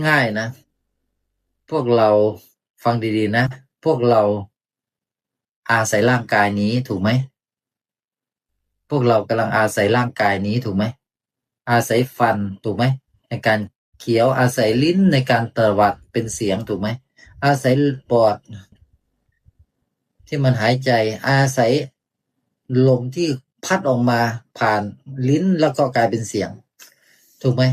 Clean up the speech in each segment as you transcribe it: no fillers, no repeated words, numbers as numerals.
ง่ายๆนะพวกเราฟังดีๆนะพวกเราอาศัยร่างกายนี้ถูกไหมพวกเรากำลังอาศัยร่างกายนี้ถูกไหมอาศัยฟันถูกไหมในการเคี้ยวอาศัยลิ้นในการตวัดเป็นเสียงถูกไหมอาศัยปอดที่มันหายใจอาศัยลมที่พัดออกมาผ่านลิ้นแล้วก็กลายเป็นเสียงถูกไหม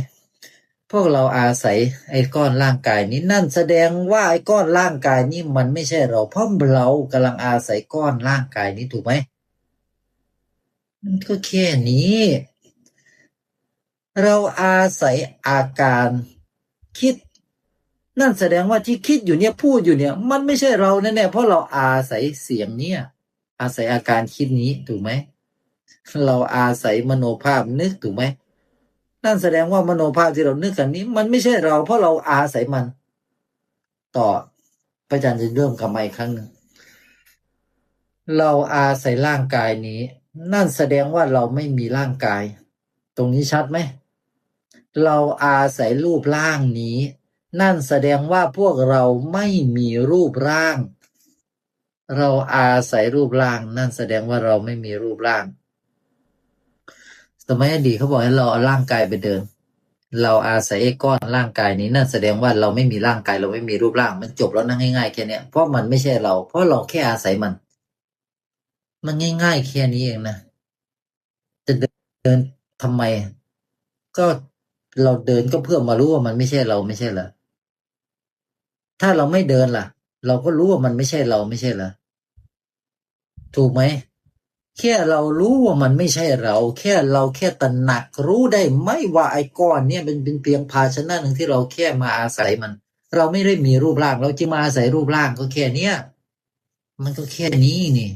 พวกเราอาศัยไอ้ก้อนร่างกายนี้นั่นแสดงว่าไอ้ก้อนร่างกายนี้มันไม่ใช่เราเพราะเรากำลังอาศัยก้อนร่างกายนี้ถูกไหมมันก็แค่นี้เราอาศัยอาการคิดนั่นแสดงว่าที่คิดอยู่เนี่ยพูดอยู่เนี่ยมันไม่ใช่เราแน่ๆเพราะเราอาศัยเสียงเนี่ยอาศัยอาการคิดนี้ถูกไหมเราอาศัยมโนภาพนึกถูกไหมนั่นแสดงว่ามโนภาพที่เรานึกกันนี้มันไม่ใช่เราเพราะเราอาศัยมันต่อพระอาจารย์จะเริ่มกลับมาอีกครั้งหนึ่งเราอาศัยร่างกายนี้นั่นแสดงว่าเราไม่มีร่างกายตรงนี้ชัดไหมเราอาศัยรูปร่างนี้นั่นแสดงว่าพวกเราไม่มีรูปร่างเราอาศัยรูปร่างนั่นแสดงว่าเราไม่มีรูปร่างสมัยอดีตเขาบอกให้เราเอาร่างกายไปเดินเราอาศัยไอ้ก้อนร่างกายนี้นั่นแสดงว่าเราไม่มีร่างกายเราไม่มีรูปร่างมันจบแล้วนะง่ายๆแค่เนี้ยเพราะมันไม่ใช่เราเพราะเราแค่อาศัยมันง่ายๆแค่นี้เองนะจะเดินทำไมก็เราเดินก็เพื่อมารู้ว่ามันไม่ใช่เราไม่ใช่เหรอถ้าเราไม่เดินล่ะเราก็รู้ว่ามันไม่ใช่เราไม่ใช่เหรอถูกไหมแค่เรารู้ว่ามันไม่ใช่เราแค่ตระหนักรู้ได้ไหมว่าไอ้ก้อนเนี่ยเป็นเพียงภาชนะหนึ่งที่เราแค่มาอาศัยมันเราไม่ได้มีรูปร่างเราจะมาอาศัยรูปร่างก็แค่เนี้ยมันก็แค่นี้นี่